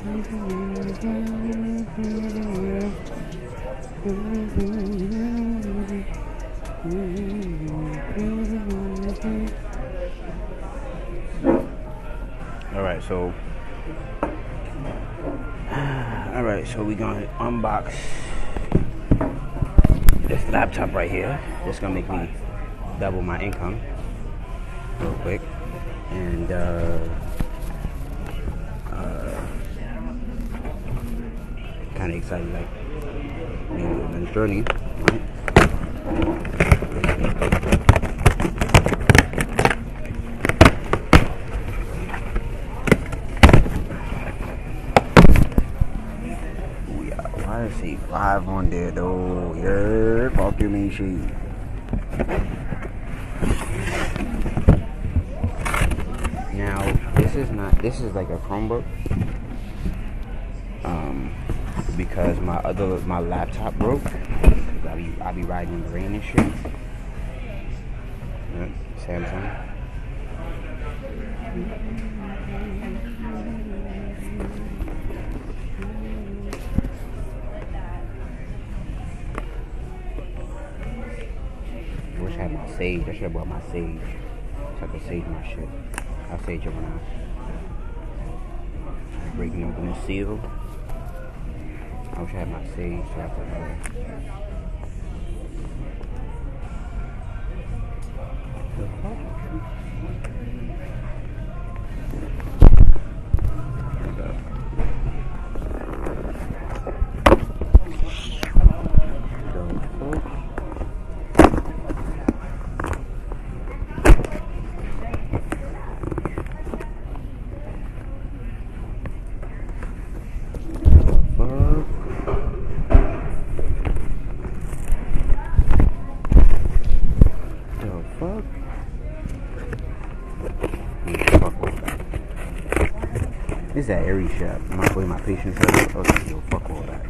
Alright, so we're gonna unbox this laptop right here. This is gonna make me double my income real quick. And kinda excited, like being on this journey, right? Why is he 5 on there though? Yeah, fuck you mean shit. Now this is like a Chromebook. Because my laptop broke. I be riding in the rain and shit. Yeah, Samsung. I wish I had my Sage. I should have brought my Sage so I could sage my shit. I'll sage it when I'm breaking open the seal. I wish I had my Sage so I could This is that Aries shop. I'm not putting my patience in it. Okay, yo, fuck all that.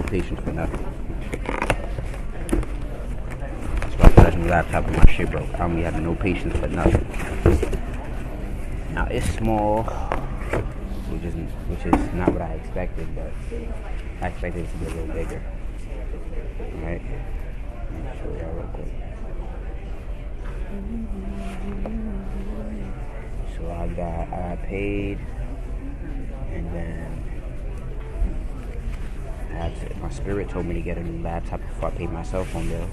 Patience for nothing. That's why I got a new laptop and my shit broke. I don't be having no patience for nothing. Now it's small, which is not what I expected, but I expected it to be a little bigger. Alright? Let me show y'all real quick. So I paid, and then my spirit told me to get a new laptop before I paid my cell phone bill.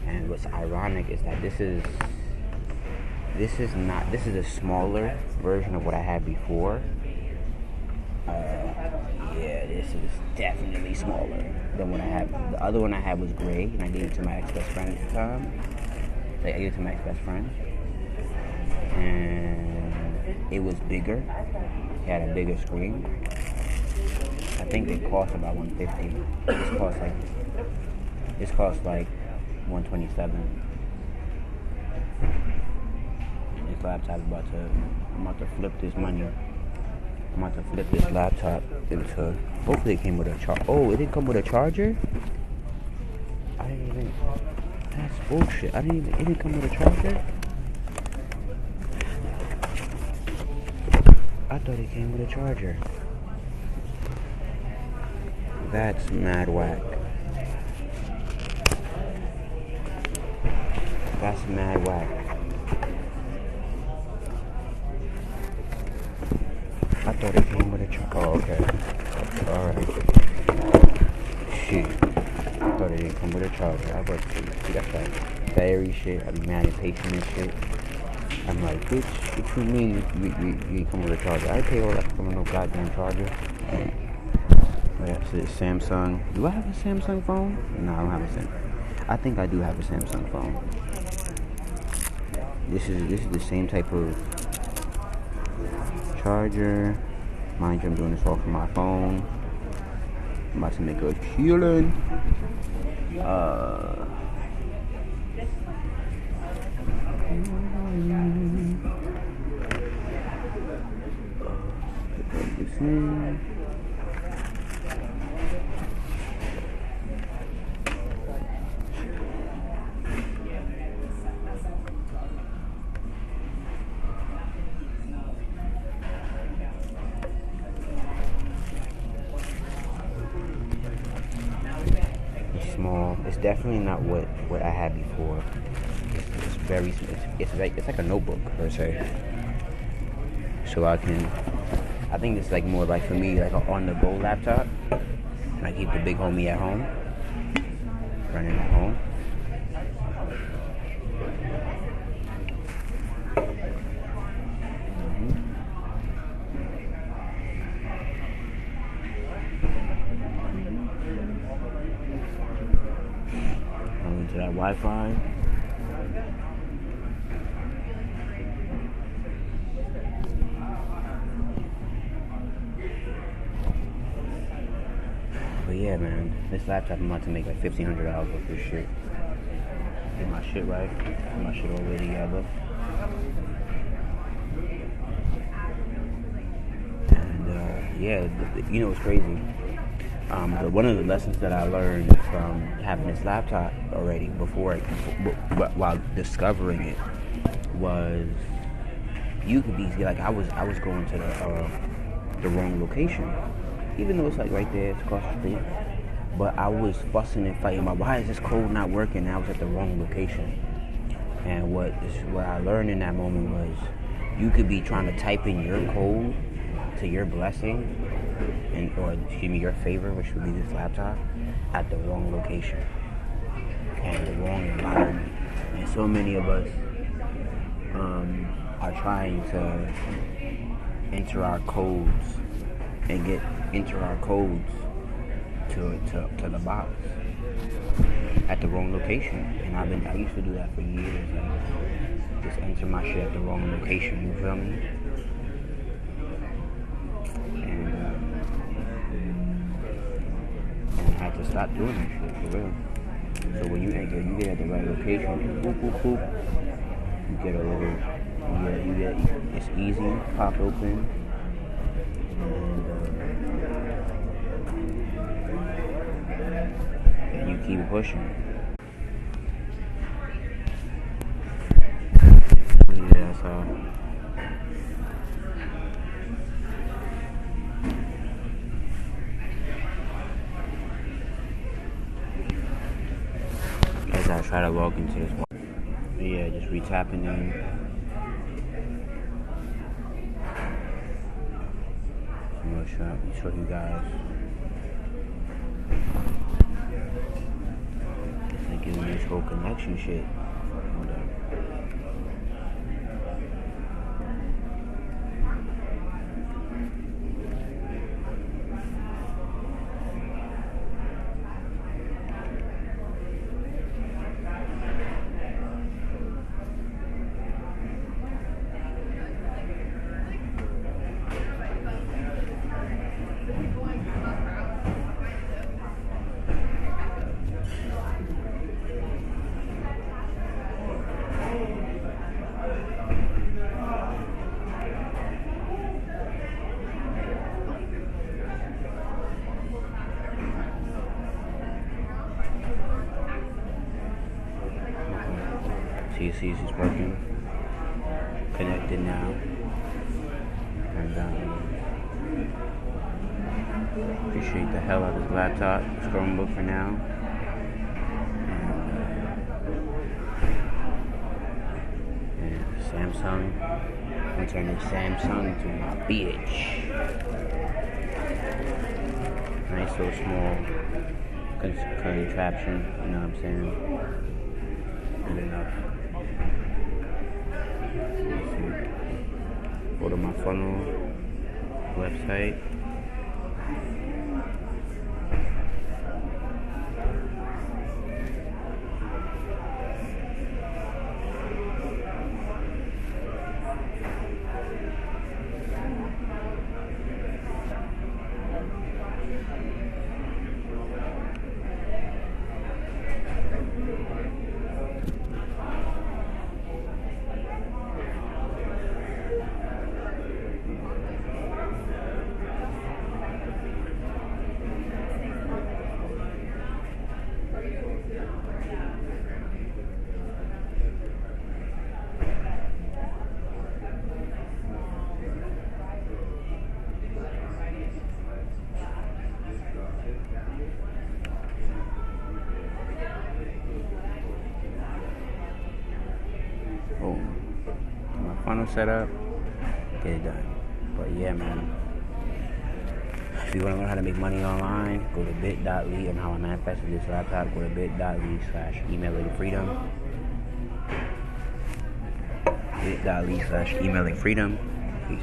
And what's ironic is that this is a smaller version of what I had before. Yeah, this is definitely smaller than what I had. The other one I had was gray, and I gave it to my ex-best friend at the time. I gave it to my ex-best friend, and it was bigger. It had a bigger screen. I think it cost about $150. This cost like $127. And this laptop I'm about to flip this money. I'm about to flip this laptop into. Hopefully it came with a charger. Oh, it didn't come with a charger? That's bullshit. It didn't come with a charger? I thought it came with a charger. That's mad whack. That's mad whack. I thought it came with a charger. Oh, okay. Alright. Shit. I thought it didn't come with a charger. I was see, that's like battery shit. I be mad and patient and shit. I'm like, bitch, what you mean you come with a charger? I pay all that for no goddamn charger. That's it, Samsung. Do I have a Samsung phone? No, I don't have a Samsung. I think I do have a Samsung phone. This is the same type of charger. Mind you, I'm doing this all from my phone. I'm about to make a killing. It's small. It's definitely not what I had before. It's very. It's like a notebook per se. So I think it's like more like for me like an on-the-go laptop. I keep the big homie at home, running at home. Into that Wi-Fi. But yeah, man, this laptop I'm about to make like $1,500 off this shit. Get my shit right, get my shit all the way together. And yeah, you know, it's crazy. One of the lessons that I learned from having this laptop already while discovering it was you could be like I was going to the wrong location, even though it's like right there, it's across the street. But I was fussing and fighting about why is this code not working? And I was at the wrong location. And what I learned in that moment was you could be trying to type in your code to your blessing or excuse me, your favor, which would be this laptop, at the wrong location and the wrong environment. And so many of us are trying to enter our codes and enter our codes to the box at the wrong location. And I used to do that for years, and just enter my shit at the wrong location. You feel me? I had to stop doing that shit, for real. So when you get at the right location, boop, boop, boop, you get a little, it's easy, pop open, and you keep pushing. Yeah, so. I try to log into this one. Yeah, just re-tapping in. I'm gonna show you guys. It's like giving me this whole connection shit. Hold up. TC's is working, connected now, and appreciate the hell out of this laptop, this Chromebook for now, and Samsung. I'm gonna turn this Samsung into my bitch. Nice little small contraption, you know what I'm saying? Good enough. Go to my funnel website. final setup, get it done. But yeah, man. If you want to learn how to make money online, go to bit.ly, and how I manifested this laptop, go to bit.ly/emailingfreedom. bit.ly/emailingfreedom. Peace.